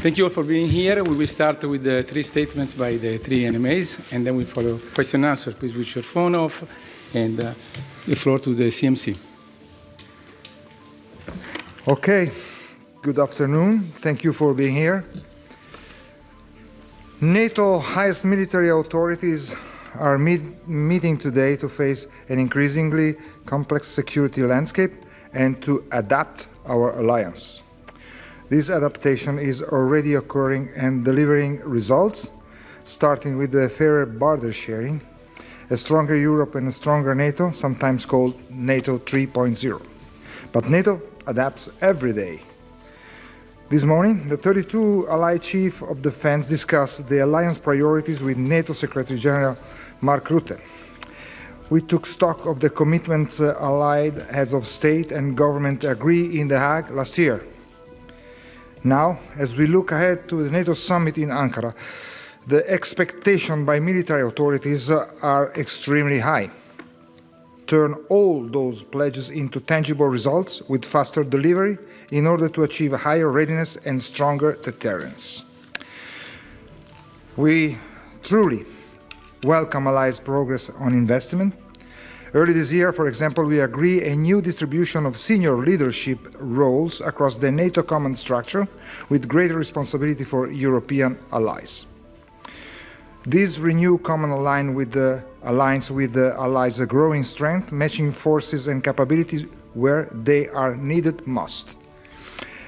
Thank you all for being here. We will start with the three statements by the three NMAs, and then we follow question and answer. Please switch your phone off, and the floor to the CMC. Okay. Good afternoon. Thank you for being here. NATO highest military authorities are meeting today to face an increasingly complex security landscape and to adapt our alliance. This adaptation is already occurring and delivering results, starting with the fairer border sharing, a stronger Europe and a stronger NATO, sometimes called NATO 3.0. But NATO adapts every day. This morning, the 32 Allied Chief of Defense discussed the alliance priorities with NATO Secretary General Mark Rutte. We took stock of the commitments Allied heads of state and government agreed in The Hague last year. Now, as we look ahead to the NATO summit in Ankara, the expectations by military authorities are extremely high. Turn all those pledges into tangible results with faster delivery in order to achieve higher readiness and stronger deterrence. We truly welcome Allies' progress on investment. Early this year, for example, we agreed a new distribution of senior leadership roles across the NATO command structure with greater responsibility for European allies. This renewed command aligns with the allies' growing strength, matching forces and capabilities where they are needed most.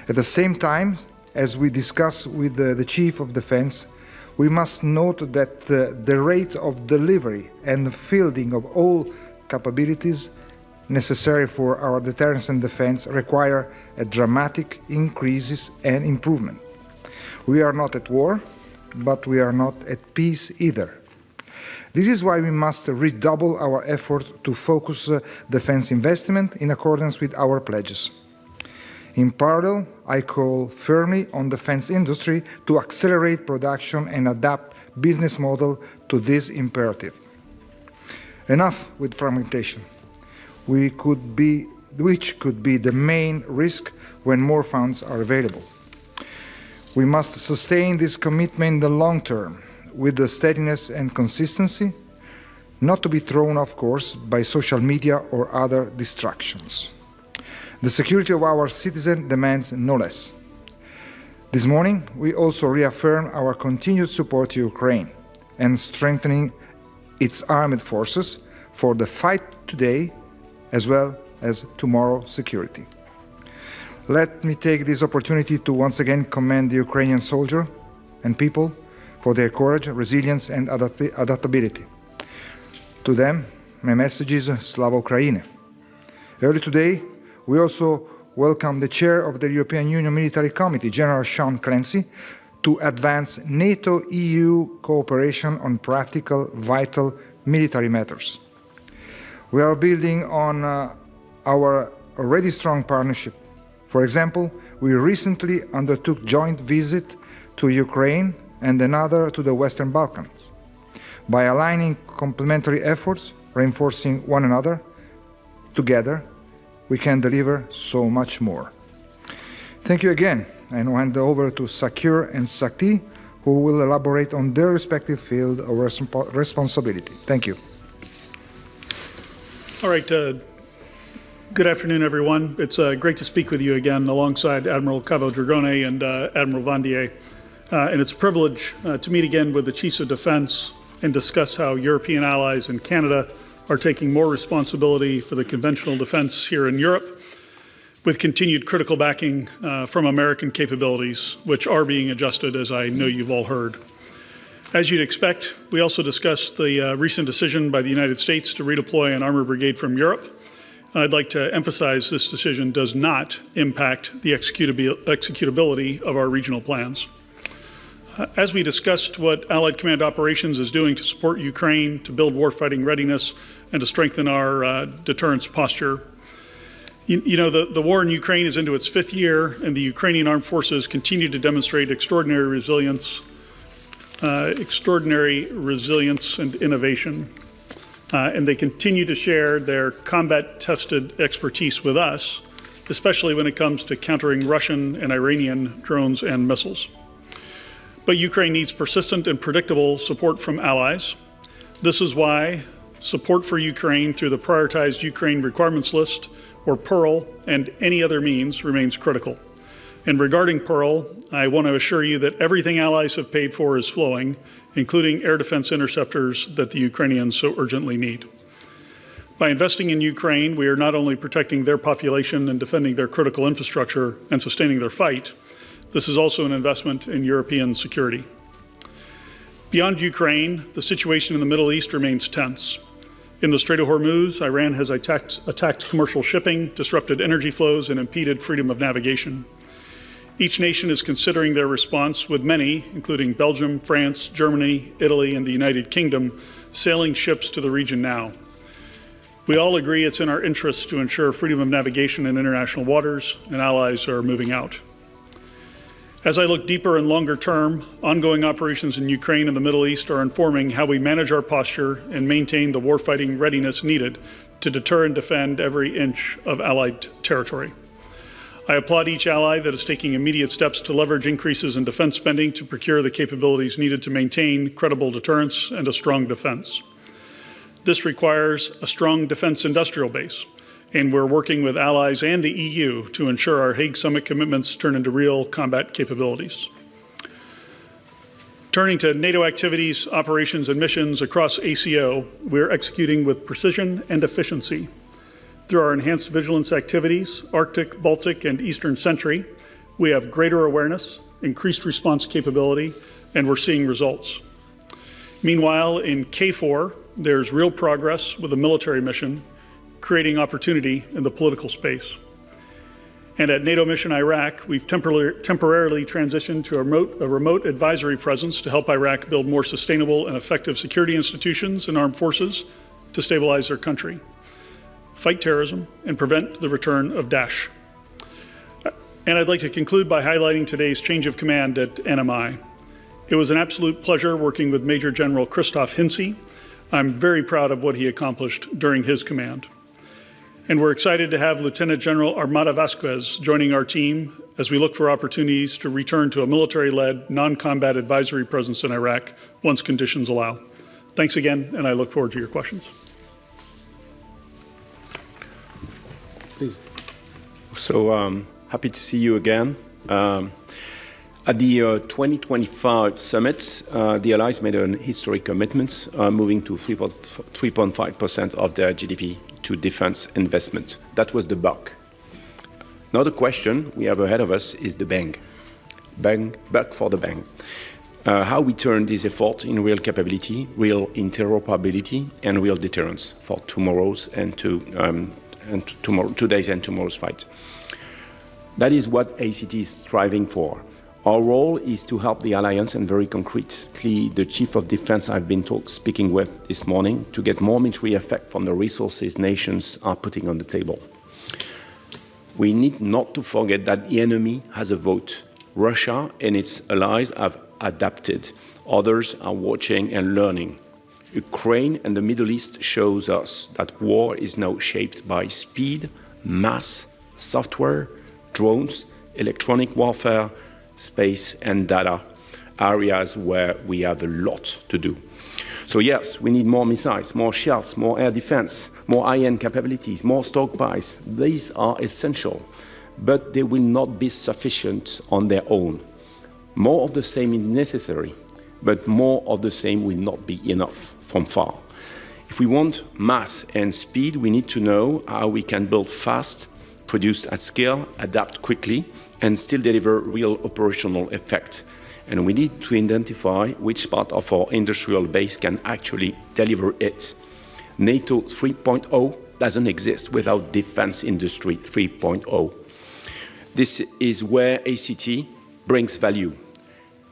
At the same time, as we discuss with the Chief of Defense, we must note that the rate of delivery and fielding of all capabilities necessary for our deterrence and defense require a dramatic increases and improvement. We are not at war, but we are not at peace either. This is why we must redouble our efforts to focus defense investment in accordance with our pledges. In parallel, I call firmly on the defense industry to accelerate production and adapt business model to this imperative. Enough with fragmentation, which could be the main risk when more funds are available. We must sustain this commitment in the long term with the steadiness and consistency, not to be thrown off course by social media or other distractions. The security of our citizens demands no less. This morning, we also reaffirm our continued support to Ukraine and strengthening its armed forces for the fight today as well as tomorrow's security. Let me take this opportunity to once again commend the Ukrainian soldiers and people for their courage, resilience and adaptability. To them, my message is Slava Ukraini. Early today, we also welcome the chair of the European Union Military Committee, General Sean Clancy, to advance NATO-EU cooperation on practical, vital military matters. We are building on our already strong partnership. For example, we recently undertook joint visit to Ukraine and another to the Western Balkans. By aligning complementary efforts, reinforcing one another, together, we can deliver so much more. Thank you again. I now hand over to SACEUR and SACT, who will elaborate on their respective field of responsibility. Thank you. All right. Good afternoon, everyone. It's great to speak with you again alongside Admiral Cavo Dragone and Admiral Vandier. And it's a privilege to meet again with the Chiefs of Defense and discuss how European allies and Canada are taking more responsibility for the conventional defense here in Europe, with continued critical backing from American capabilities, which are being adjusted, as I know you've all heard. As you'd expect, we also discussed the recent decision by the United States to redeploy an armor brigade from Europe. I'd like to emphasize this decision does not impact the executability of our regional plans. As we discussed what Allied Command Operations is doing to support Ukraine, to build warfighting readiness, and to strengthen our deterrence posture. You know, the war in Ukraine is into its 5th year, and the Ukrainian armed forces continue to demonstrate extraordinary resilience and innovation. And they continue to share their combat-tested expertise with us, especially when it comes to countering Russian and Iranian drones and missiles. But Ukraine needs persistent and predictable support from allies. This is why support for Ukraine through the Prioritized Ukraine Requirements List, or PEARL, and any other means remains critical. And regarding PEARL, I want to assure you that everything allies have paid for is flowing, including air defense interceptors that the Ukrainians so urgently need. By investing in Ukraine, we are not only protecting their population and defending their critical infrastructure and sustaining their fight, this is also an investment in European security. Beyond Ukraine, the situation in the Middle East remains tense. In the Strait of Hormuz, Iran has attacked commercial shipping, disrupted energy flows, and impeded freedom of navigation. Each nation is considering their response, with many, including Belgium, France, Germany, Italy, and the United Kingdom, sailing ships to the region now. We all agree it's in our interests to ensure freedom of navigation in international waters, and allies are moving out. As I look deeper and longer term, ongoing operations in Ukraine and the Middle East are informing how we manage our posture and maintain the warfighting readiness needed to deter and defend every inch of Allied territory. I applaud each ally that is taking immediate steps to leverage increases in defense spending to procure the capabilities needed to maintain credible deterrence and a strong defense. This requires a strong defense industrial base, and we're working with allies and the EU to ensure our Hague Summit commitments turn into real combat capabilities. Turning to NATO activities, operations, and missions across ACO, we're executing with precision and efficiency. Through our enhanced vigilance activities, Arctic, Baltic, and Eastern Sentry, we have greater awareness, increased response capability, and we're seeing results. Meanwhile, in KFOR, there's real progress with a military mission, creating opportunity in the political space. And at NATO Mission Iraq, we've temporarily transitioned to a remote advisory presence to help Iraq build more sustainable and effective security institutions and armed forces to stabilize their country, fight terrorism, and prevent the return of Daesh. And I'd like to conclude by highlighting today's change of command at NMI. It was an absolute pleasure working with Major General Christoph Hinze. I'm very proud of what he accomplished during his command. And we're excited to have Lieutenant General Armada Vasquez joining our team as we look for opportunities to return to a military-led, non-combat advisory presence in Iraq once conditions allow. Thanks again, and I look forward to your questions. Please. So happy to see you again. At the 2025 summit, the Allies made an historic commitment, moving to 3.5% of their GDP to defense investment. That was the buck. Now the question we have ahead of us is the bang. Buck for the bang. How we turn this effort in real capability, real interoperability, and real deterrence for tomorrow's and today's and tomorrow's fight. That is what ACT is striving for. Our role is to help the alliance, and very concretely, the Chief of Defense I've been speaking with this morning, to get more military effect from the resources nations are putting on the table. We need not to forget that the enemy has a vote. Russia and its allies have adapted. Others are watching and learning. Ukraine and the Middle East shows us that war is now shaped by speed, mass, software, drones, electronic warfare, space and data, areas where we have a lot to do. So yes, we need more missiles, more shells, more air defense, more high-end capabilities, more stockpiles. These are essential, but they will not be sufficient on their own. More of the same is necessary, but more of the same will not be enough from far. If we want mass and speed, we need to know how we can build fast, produce at scale, adapt quickly, and still deliver real operational effect. And we need to identify which part of our industrial base can actually deliver it. NATO 3.0 doesn't exist without Defense Industry 3.0. This is where ACT brings value.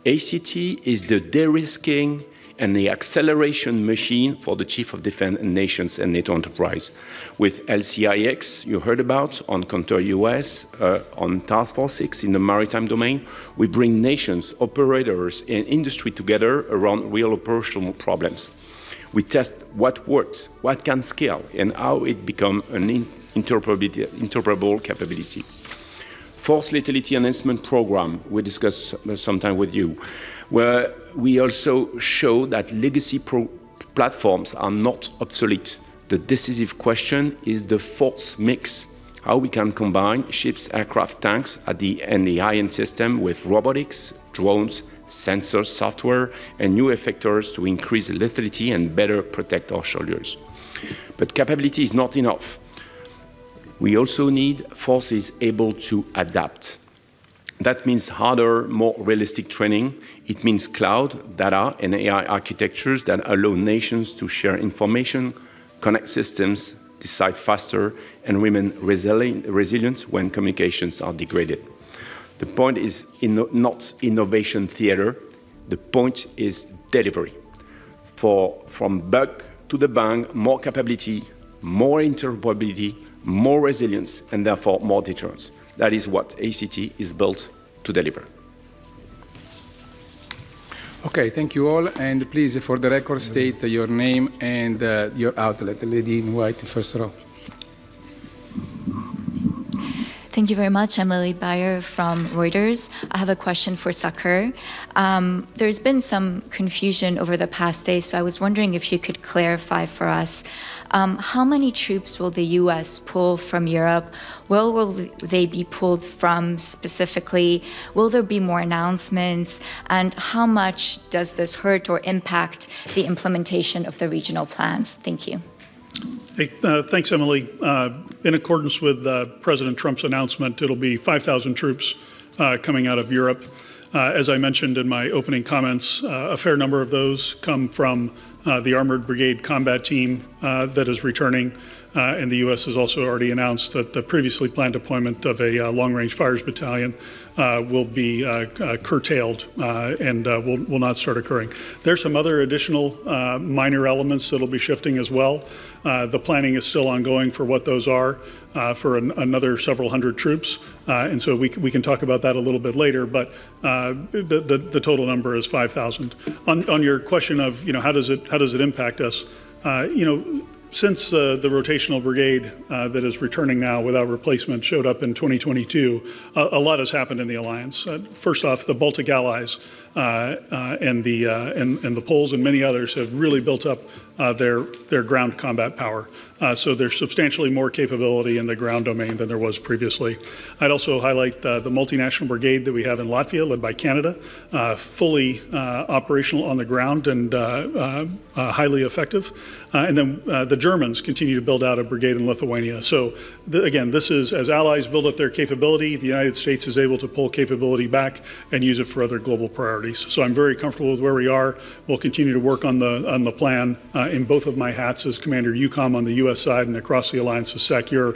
ACT is the de-risking and the acceleration machine for the Chief of Defense and Nations and NATO enterprise. With LCIX, you heard about, on counter-US, on Task Force 6 in the maritime domain, we bring nations, operators, and industry together around real operational problems. We test what works, what can scale, and how it becomes an interoperable capability. Force lethality enhancement program we discussed sometime with you, where we also show that legacy platforms are not obsolete. The decisive question is the force mix, how we can combine ships, aircraft, tanks and the high-end system with robotics, drones, sensors, software, and new effectors to increase lethality and better protect our soldiers. But capability is not enough. We also need forces able to adapt. That means harder, more realistic training. It means cloud, data, and AI architectures that allow nations to share information, connect systems, decide faster, and remain resilient when communications are degraded. The point is not innovation theater. The point is delivery. From bug to the bang, more capability, more interoperability, more resilience, and therefore more deterrence. That is what ACT is built to deliver. Okay, thank you all. And please, for the record, state your name and your outlet. The lady in white, first row. Thank you very much. I'm Lily Bayer from Reuters. I have a question for SACEUR. There's been some confusion over the past days, so I was wondering if you could clarify for us how many troops will the U.S. pull from Europe? Where will they be pulled from specifically? Will there be more announcements? And how much does this hurt or impact the implementation of the regional plans? Thank you. Hey, thanks, Emily. In accordance with President Trump's announcement, it'll be 5,000 troops coming out of Europe. As I mentioned in my opening comments, a fair number of those come from the Armored Brigade Combat Team that is returning. And the U.S. has also already announced that the previously planned deployment of a long-range fires battalion will be curtailed and will not start occurring. There's some other additional minor elements that'll be shifting as well. The planning is still ongoing for what those are for another several hundred troops. And so we can talk about that a little bit later, but the total number is 5,000. On your question of, how does it impact us? Since the rotational brigade that is returning now without replacement showed up in 2022, a lot has happened in the alliance. First off, the Baltic allies and the Poles and many others have really built up their ground combat power. So there's substantially more capability in the ground domain than there was previously. I'd also highlight the multinational brigade that we have in Latvia, led by Canada, fully operational on the ground and highly effective. And then the Germans continue to build out a brigade in Lithuania. So again, this is as allies build up their capability, the United States is able to pull capability back and use it for other global priorities. So I'm very comfortable with where we are. We'll continue to work on the plan in both of my hats as Commander EUCOM on the U.S. side and across the alliance as SACEUR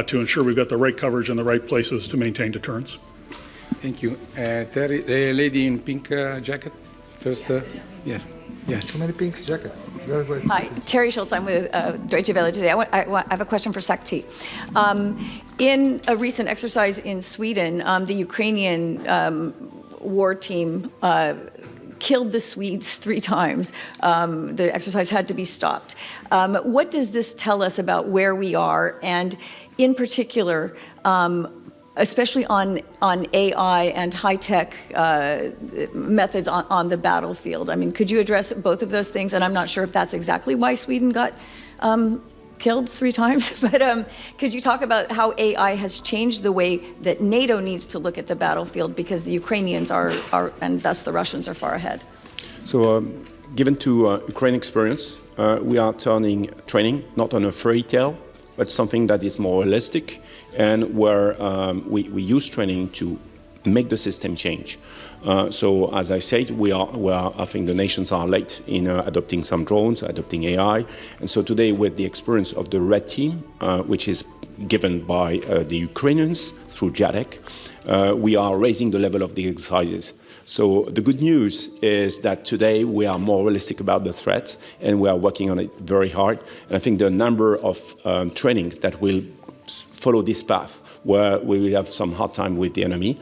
to ensure we've got the right coverage in the right places to maintain deterrence. Thank you. Terry, the lady in pink jacket, first. Yes. So many pinks jacket. Hi, Terry Schultz. I'm with Deutsche Welle today. I have a question for SACT. In a recent exercise in Sweden, the Ukrainian war team killed the Swedes 3 times. The exercise had to be stopped. What does this tell us about where we are, and in particular, especially on AI and high-tech methods on the battlefield? I mean, could you address both of those things? And I'm not sure if that's exactly why Sweden got killed 3 times, but could you talk about how AI has changed the way that NATO needs to look at the battlefield, because the Ukrainians are and thus the Russians are far ahead? So given to Ukraine experience, we are turning training not on a fairy tale, but something that is more realistic, and where we use training to make the system change. So as I said, I think the nations are late in adopting some drones, adopting AI. And so today, with the experience of the Red Team, which is given by the Ukrainians through JADEC, we are raising the level of the exercises. So the good news is that today we are more realistic about the threat, and we are working on it very hard. And I think the number of trainings that will follow this path, where we will have some hard time with the enemy,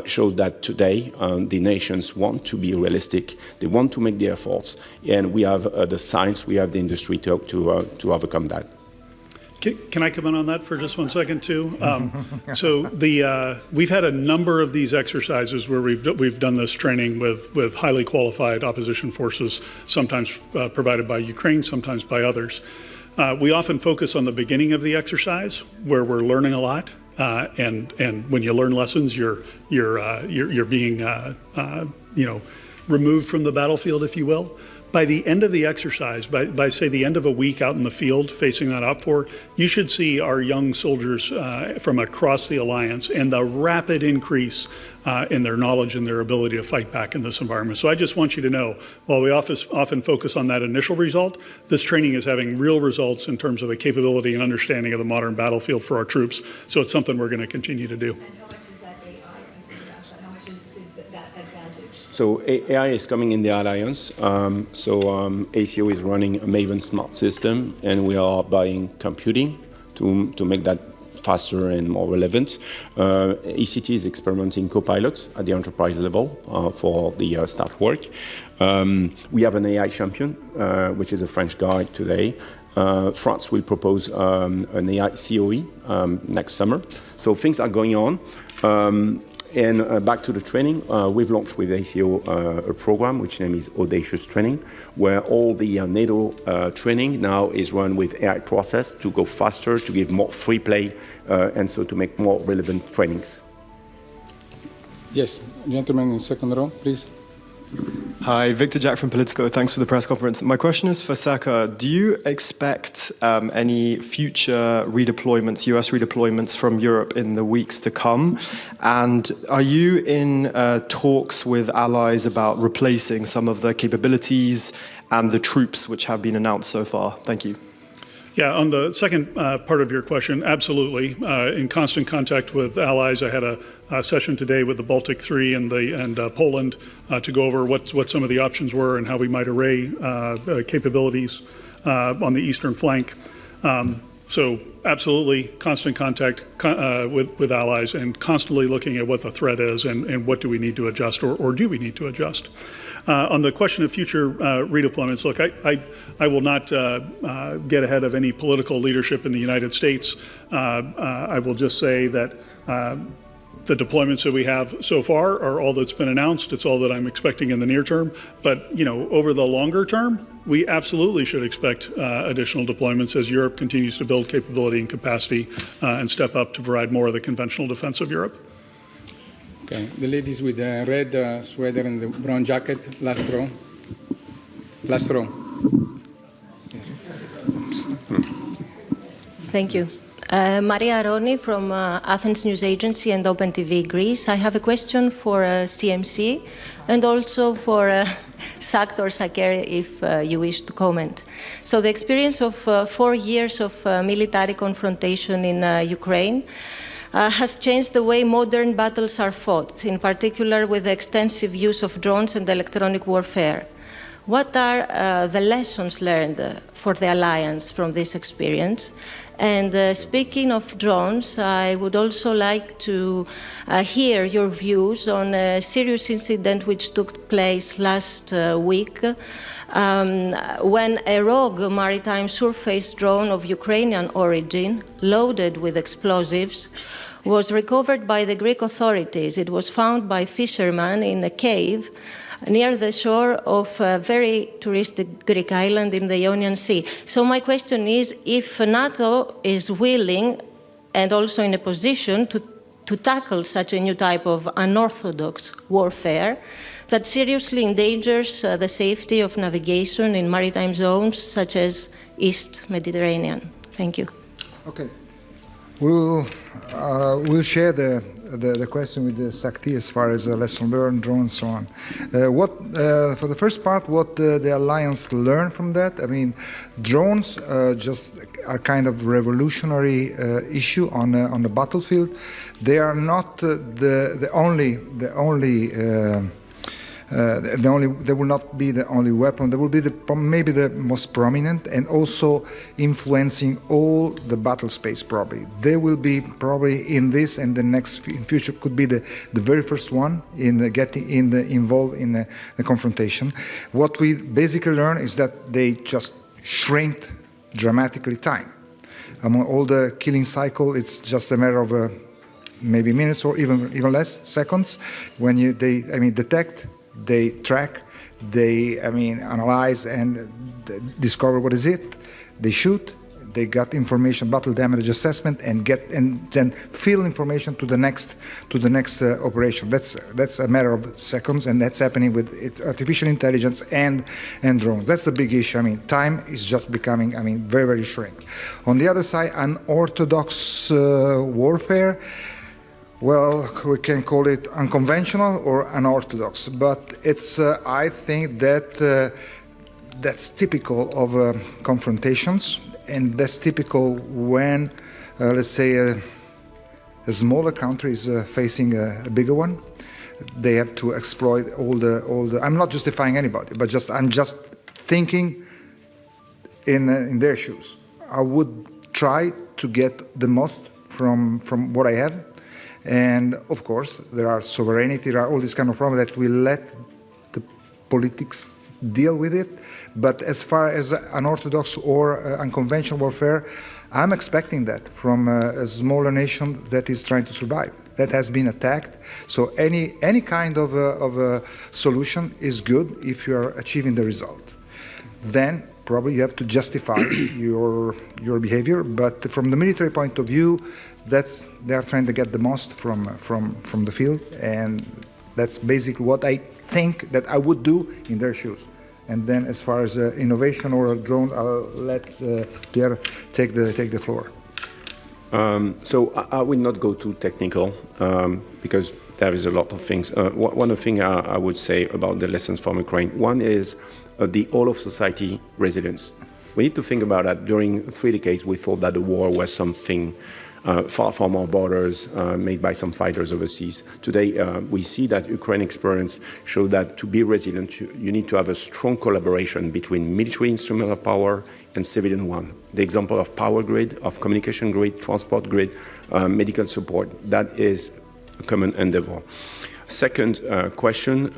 shows that today the nations want to be realistic. They want to make the efforts, and we have the science, we have the industry to overcome that. Can I comment on that for just 1 second, too? We've had a number of these exercises where we've done this training with highly qualified opposition forces, sometimes provided by Ukraine, sometimes by others. We often focus on the beginning of the exercise, where we're learning a lot, and when you learn lessons, you're being removed from the battlefield, if you will. By the end of the exercise, by say the end of a week out in the field facing that OPFOR, you should see our young soldiers from across the alliance and the rapid increase in their knowledge and their ability to fight back in this environment. So I just want you to know, while we often focus on that initial result, this training is having real results in terms of the capability and understanding of the modern battlefield for our troops. So it's something we're going to continue to do. So AI is coming in the alliance. ACO is running a Maven smart system, and we are buying computing to make that faster and more relevant. ECT is experimenting Copilot at the enterprise level for the start work. We have an AI champion, which is a French guy today. France will propose an AI COE next summer. So things are going on. And back to the training, we've launched with ACO a program which name is Audacious Training, where all the NATO training now is run with AI process to go faster, to give more free play, and so to make more relevant trainings. Yes, gentleman in second row, please. Hi, Victor Jack from Politico. Thanks for the press conference. My question is for SACEUR. Do you expect any future redeployments, US redeployments from Europe in the weeks to come? And are you in talks with allies about replacing some of the capabilities and the troops which have been announced so far? Thank you. Yeah, on the second part of your question, absolutely. In constant contact with allies, I had a session today with the Baltic III and Poland to go over what some of the options were and how we might array capabilities on the eastern flank. So absolutely constant contact with allies and constantly looking at what the threat is and what do we need to adjust or do we need to adjust. On the question of future redeployments, look, I will not get ahead of any political leadership in the United States. I will just say that the deployments that we have so far are all that's been announced. It's all that I'm expecting in the near term. But, over the longer term, we absolutely should expect additional deployments as Europe continues to build capability and capacity and step up to provide more of the conventional defense of Europe. Okay, the ladies with the red sweater and the brown jacket, last row. Last row. Thank you. Maria Aroni from Athens News Agency and Open TV Greece. I have a question for CMC and also for SACT or SACEUR if you wish to comment. So the experience of 4 years of military confrontation in Ukraine has changed the way modern battles are fought, in particular with the extensive use of drones and electronic warfare. What are the lessons learned for the Alliance from this experience? And speaking of drones, I would also like to hear your views on a serious incident which took place last week when a rogue maritime surface drone of Ukrainian origin, loaded with explosives, was recovered by the Greek authorities. It was found by fishermen in a cave near the shore of a very touristic Greek island in the Ionian Sea. So my question is, if NATO is willing and also in a position to tackle such a new type of unorthodox warfare that seriously endangers the safety of navigation in maritime zones such as East Mediterranean. Thank you. Okay. We'll share the question with the SACT as far as lesson learned, drones, and so on. For the first part, what the Alliance learned from that? I mean, drones just are kind of revolutionary issue on the battlefield. They are not they will not be the only weapon. They will be maybe the most prominent and also influencing all the battle space probably. They will be probably in this and the next in future could be the very first one in getting involved in the confrontation. What we basically learn is that they just shrink dramatically time. Among all the killing cycle, it's just a matter of maybe minutes or even less, seconds. When they detect, they track, they analyze and discover what is it. They shoot. They got information, battle damage assessment, and then fill information to the next operation. That's a matter of seconds, and that's happening with artificial intelligence and drones. That's the big issue. Time is just becoming very, very shrink. On the other side, unorthodox warfare. Well, we can call it unconventional or unorthodox, but it's I think that that's typical of confrontations. And that's typical when, let's say, a smaller country is facing a bigger one. They have to exploit all the. I'm not justifying anybody, but I'm just thinking in their shoes. I would try to get the most from what I have, and of course there are sovereignty, there are all these kind of problems that we let the politics deal with it. But as far as unorthodox or unconventional warfare, I'm expecting that from a smaller nation that is trying to survive, that has been attacked. So any kind of a solution is good if you are achieving the result. Then probably you have to justify your behavior. But from the military point of view, they are trying to get the most from the field, and that's basically what I think that I would do in their shoes. And then, as far as innovation or a drone, I'll let Pierre take the floor. So I will not go too technical because there is a lot of things. One of the things I would say about the lessons from Ukraine, one is the all of society resilience. We need to think about that. During 3 decades, we thought that the war was something far from our borders, made by some fighters overseas. Today, we see that Ukraine experience shows that to be resilient, you need to have a strong collaboration between military instrumental power and civilian one. The example of power grid, of communication grid, transport grid, medical support, that is a common endeavor. Second question,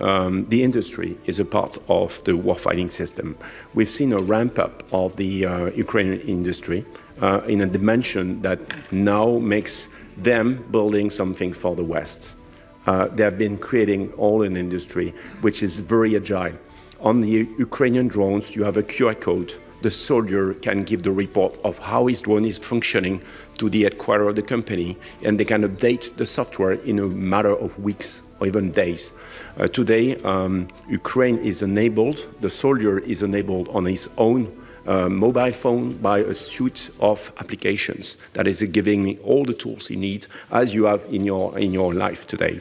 the industry is a part of the warfighting system. We've seen a ramp up of the Ukrainian industry in a dimension that now makes them building something for the West. They have been creating all an industry which is very agile. On the Ukrainian drones, you have a QR code. The soldier can give the report of how his drone is functioning to the headquarters of the company, and they can update the software in a matter of weeks or even days. Today, Ukraine is enabled, the soldier is enabled on his own mobile phone by a suite of applications that is giving me all the tools he needs, as you have in your life today.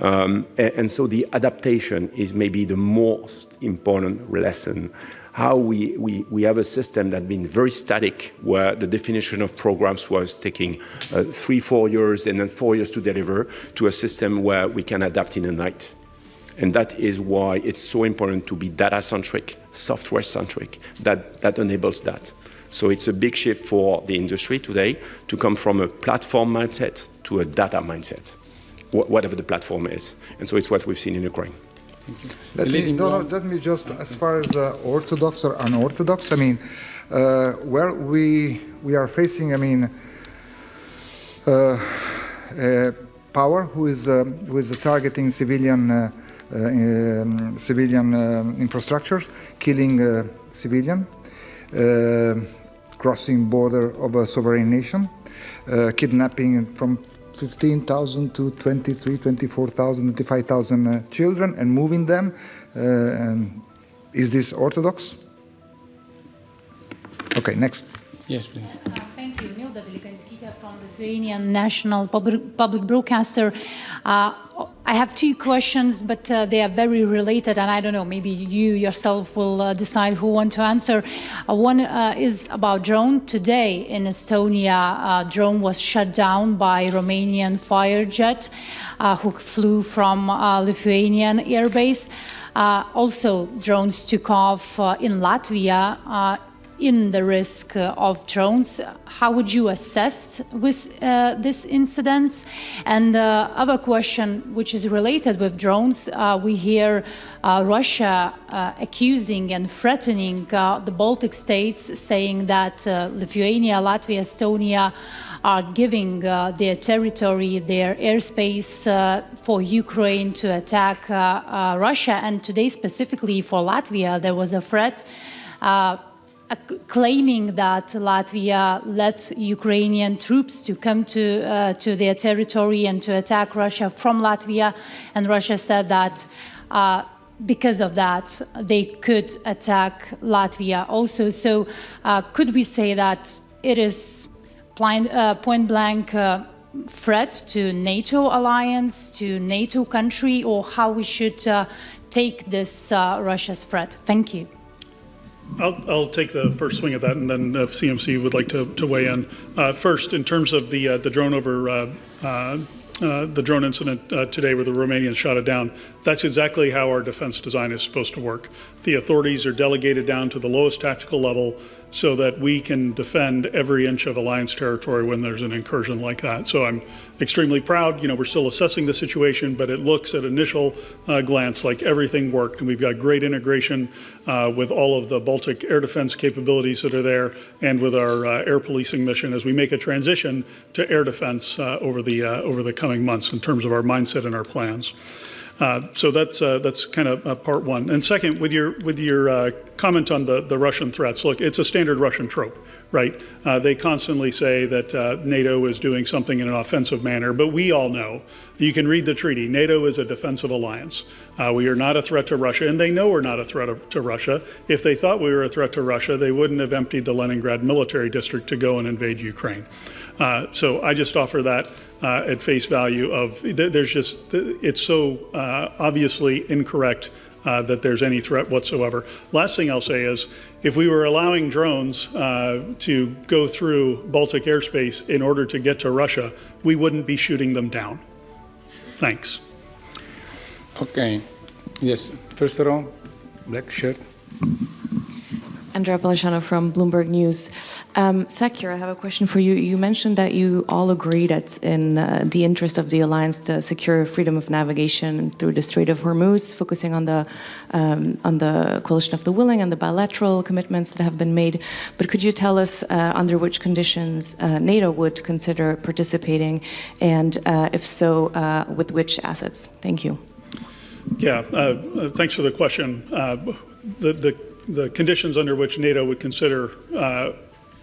And so the adaptation is maybe the most important lesson. How we have a system that's been very static, where the definition of programs was taking 3-4 years and then 4 years to deliver, to a system where we can adapt in a night. And that is why it's so important to be data-centric, software-centric, that enables that. So it's a big shift for the industry today to come from a platform mindset to a data mindset, whatever the platform is. And so it's what we've seen in Ukraine. Let me just, as far as orthodox or unorthodox, well, we are facing, power who is targeting civilian infrastructures, killing civilian, crossing border of a sovereign nation, kidnapping from 15,000 to 23, 24,000, 25,000 children and moving them. Is this orthodox? Okay, next. Yes, please. Thank you. Milda Velikanskita from Lithuanian National Public Broadcaster. I have 2 questions, but they are very related, and I don't know, maybe you yourself will decide who want to answer. One is about drone. Today in Estonia, a drone was shut down by Romanian fire jet who flew from Lithuanian airbase. Also, drones took off in Latvia. in the risk of drones. How would you assess with this incident? And other question, which is related with drones, we hear Russia accusing and threatening the Baltic states, saying that Lithuania, Latvia, Estonia are giving their territory, their airspace for Ukraine to attack Russia. And today, specifically for Latvia, there was a threat claiming that Latvia let Ukrainian troops to come to their territory and to attack Russia from Latvia. And Russia said that because of that, they could attack Latvia also. So could we say that it is point-blank threat to NATO alliance, to NATO country, or how we should take this Russia's threat? Thank you. I'll take the first swing at that, and then if CMC would like to weigh in. First, in terms of the drone the drone incident today where the Romanians shot it down, that's exactly how our defense design is supposed to work. The authorities are delegated down to the lowest tactical level so that we can defend every inch of alliance territory when there's an incursion like that. So I'm extremely proud. We're still assessing the situation, but it looks at initial glance like everything worked, and we've got great integration with all of the Baltic air defense capabilities that are there, and with our air policing mission as we make a transition to air defense over the coming months in terms of our mindset and our plans. So that's kind of part one. And second, with your comment on the Russian threats, look, it's a standard Russian trope, right? They constantly say that NATO is doing something in an offensive manner, but we all know, you can read the treaty, NATO is a defensive alliance. We are not a threat to Russia, and they know we're not a threat to Russia. If they thought we were a threat to Russia, they wouldn't have emptied the Leningrad military district to go and invade Ukraine. So I just offer that at face value of, it's so obviously incorrect that there's any threat whatsoever. Last thing I'll say is, if we were allowing drones to go through Baltic airspace in order to get to Russia, we wouldn't be shooting them down. Thanks. Okay. Yes. First of all, black shirt. Andrea Polishano from Bloomberg News. SACEUR, I have a question for you. You mentioned that you all agree that in the interest of the alliance to secure freedom of navigation through the Strait of Hormuz, focusing on the coalition of the willing and the bilateral commitments that have been made. But could you tell us under which conditions NATO would consider participating, and if so, with which assets? Thank you. Yeah, thanks for the question. The conditions under which NATO would consider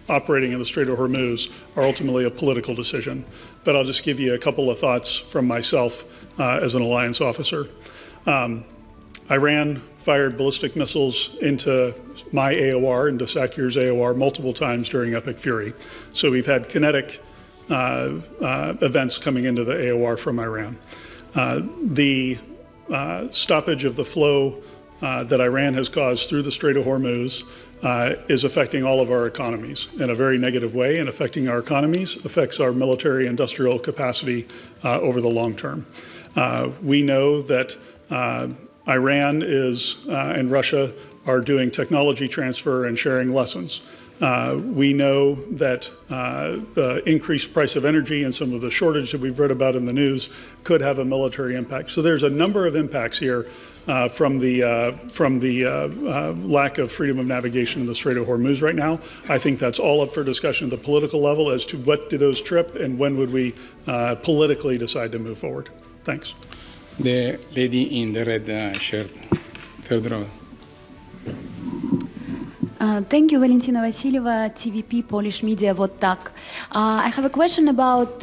operating in the Strait of Hormuz are ultimately a political decision. But I'll just give you a couple of thoughts from myself as an alliance officer. Iran fired ballistic missiles into my AOR, into SACEUR's AOR, multiple times during Epic Fury. So we've had kinetic events coming into the AOR from Iran. The stoppage of the flow that Iran has caused through the Strait of Hormuz is affecting all of our economies in a very negative way, and affecting our economies affects our military industrial capacity over the long term. We know that Iran and Russia are doing technology transfer and sharing lessons. We know that the increased price of energy and some of the shortage that we've read about in the news could have a military impact. So there's a number of impacts here from the lack of freedom of navigation in the Strait of Hormuz right now. I think that's all up for discussion at the political level as to what do those trip and when would we politically decide to move forward. Thanks. The lady in the red shirt, third row. Thank you, Valentina Vasilyeva, TVP, Polish Media, Вот так. I have a question about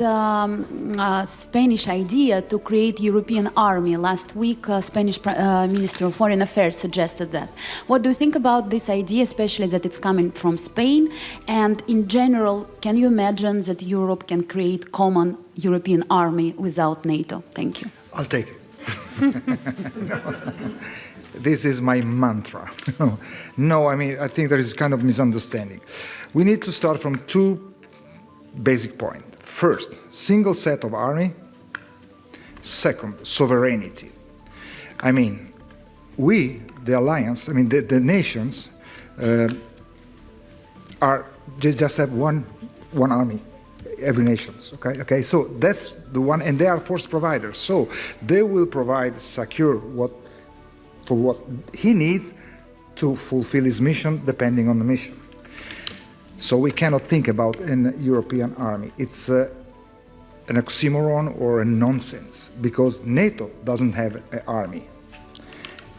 Spanish idea to create European army. Last week, Spanish Minister of Foreign Affairs suggested that. What do you think about this idea, especially that it's coming from Spain? And in general, can you imagine that Europe can create common European army without NATO? Thank you. I'll take it. This is my mantra. No, I think there is kind of misunderstanding. We need to start from two basic points. First, single set of army. Second, sovereignty. We, the alliance, the nations, they just have one army, every nations. Okay. So that's the one, and they are force providers. So they will provide SACEUR for what he needs to fulfill his mission, depending on the mission. So we cannot think about an European army. It's an oxymoron or a nonsense, because NATO doesn't have an army.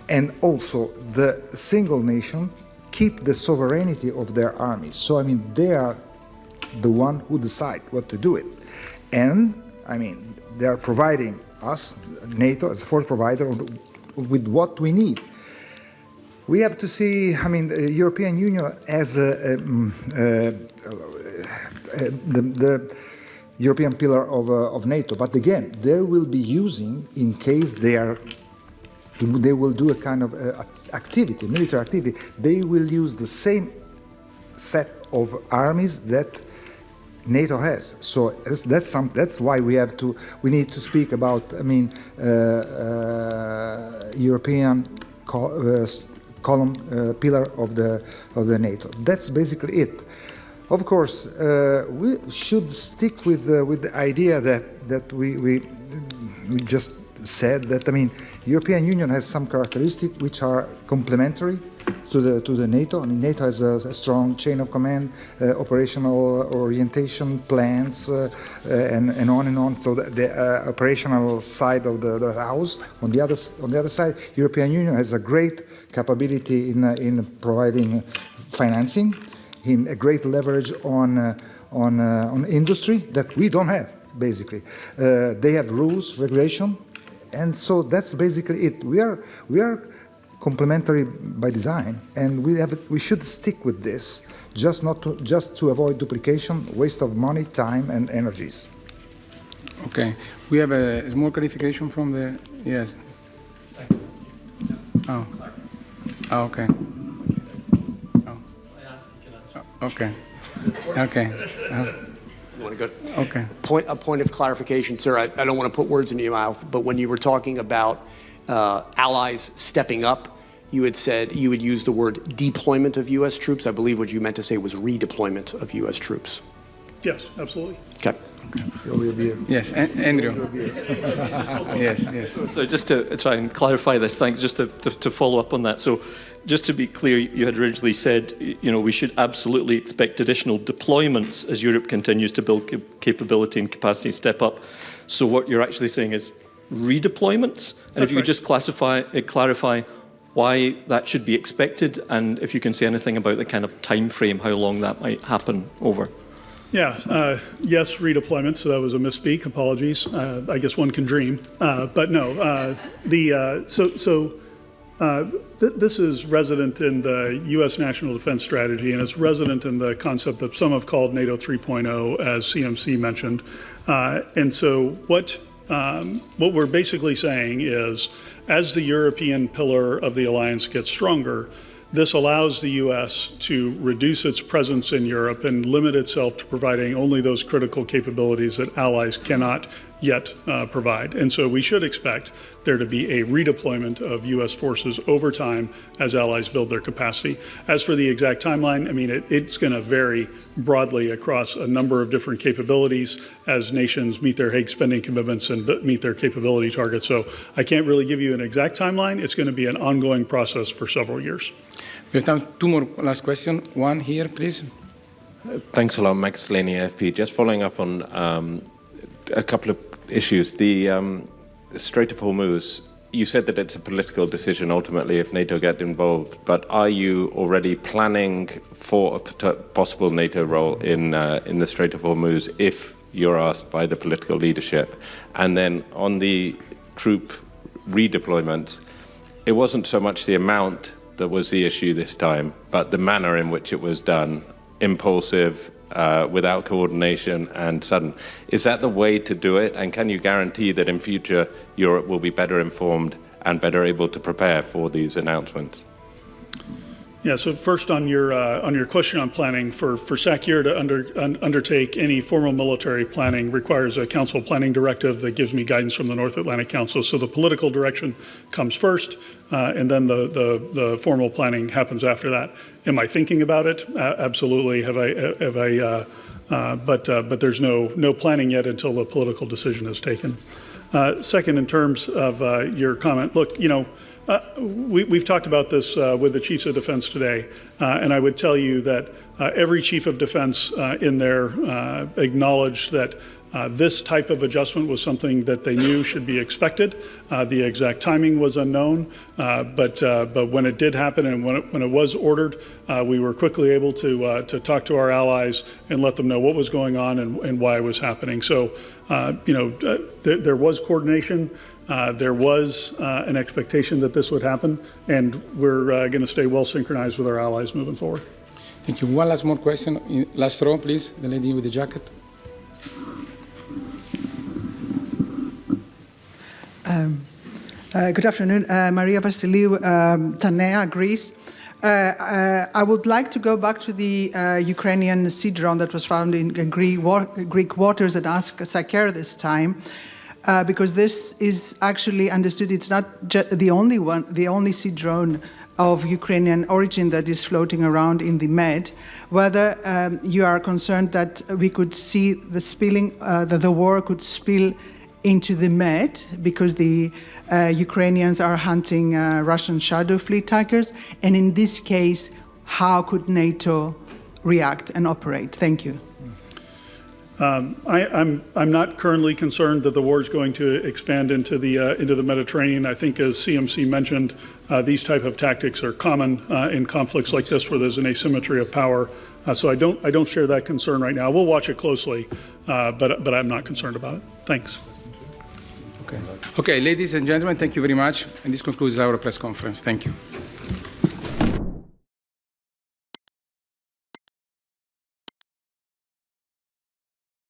And also the single nation keep the sovereignty of their armies. So, I mean, they are the one who decide what to do it. And, I mean, they are providing us, NATO, as a force provider, with what we need. We have to see, I mean, the European Union as the European pillar of NATO. But again, they will be using, in case they will do a kind of activity, military activity, they will use the same set of armies that NATO has. So that's why we need to speak about, I mean, European column, pillar of the NATO. That's basically it. Of course, we should stick with the idea that we just said, that, I mean, European Union has some characteristics which are complementary to the NATO. I mean, NATO has a strong chain of command, operational orientation plans, and on and on. So the operational side of the house. On the other side, European Union has a great capability in providing financing, in a great leverage on industry that we don't have. Basically, they have rules, regulation, and so that's basically it. We are complementary by design, and we should stick with this, just to avoid duplication, waste of money, time, and energies. Okay, we have a small clarification from the yes. Oh, okay. Oh. Okay. Okay. You want to go? Okay. A point of clarification, sir. I don't want to put words in your mouth, but when you were talking about allies stepping up, you had said you would use the word deployment of U.S. troops. I believe what you meant to say was redeployment of U.S. troops. Yes, absolutely. Okay. Yes, Andrew. Yes. So just to try and clarify this, thanks, just to follow up on that. So just to be clear, you had originally said, we should absolutely expect additional deployments as Europe continues to build capability and capacity and step up. So what you're actually saying is redeployments? And if you could just clarify why that should be expected, and if you can say anything about the kind of time frame, how long that might happen over. Yeah, yes, redeployment, so that was a misspeak, apologies. I guess one can dream, but no. This is resident in the U.S. National Defense Strategy, and it's resident in the concept that some have called NATO 3.0, as CMC mentioned. And so what we're basically saying is, as the European pillar of the alliance gets stronger, this allows the U.S. to reduce its presence in Europe and limit itself to providing only those critical capabilities that allies cannot yet provide. And so we should expect there to be a redeployment of U.S. forces over time as allies build their capacity. As for the exact timeline, I mean, it's going to vary broadly across a number of different capabilities as nations meet their Hague spending commitments and meet their capability targets. So I can't really give you an exact timeline. It's going to be an ongoing process for several years. We have time, two more last questions. One here, please. Thanks a lot, Max Delaney, AFP. Just following up on a couple of issues. The Strait of Hormuz, you said that it's a political decision ultimately if NATO get involved, but are you already planning for a possible NATO role in the Strait of Hormuz if you're asked by the political leadership? And then on the troop redeployment, it wasn't so much the amount that was the issue this time, but the manner in which it was done, impulsive, without coordination and sudden. Is that the way to do it? And can you guarantee that in future Europe will be better informed and better able to prepare for these announcements? Yeah, so first on your question on planning, for SACEUR to undertake any formal military planning requires a council planning directive that gives me guidance from the North Atlantic Council. So the political direction comes first, and then the formal planning happens after that. Am I thinking about it? Absolutely. But there's no planning yet until the political decision is taken. Second, in terms of your comment, look, we've talked about this with the chiefs of defense today, and I would tell you that every chief of defense in there acknowledged that this type of adjustment was something that they knew should be expected. The exact timing was unknown, but when it did happen and when it was ordered, we were quickly able to talk to our allies and let them know what was going on and why it was happening. So, there was coordination. There was an expectation that this would happen, and we're going to stay well synchronized with our allies moving forward. Thank you. One last more question. Last row, please. The lady with the jacket. Good afternoon. Maria Vasiliou, Tanea, Greece. I would like to go back to the Ukrainian sea drone that was found in Greek waters and ask SACEUR this time. Because this is actually understood, it's not the only sea drone of Ukrainian origin that is floating around in the Med, whether you are concerned that we could see the spilling, that the war could spill into the Med because the Ukrainians are hunting Russian shadow fleet tankers, and in this case, how could NATO react and operate? Thank you. I'm not currently concerned that the war is going to expand into the Mediterranean. I think, as CMC mentioned, these type of tactics are common in conflicts like this, where there's an asymmetry of power. So I don't share that concern right now. We'll watch it closely, but I'm not concerned about it. Thanks. Okay, ladies and gentlemen, thank you very much, and this concludes our press conference. Thank you.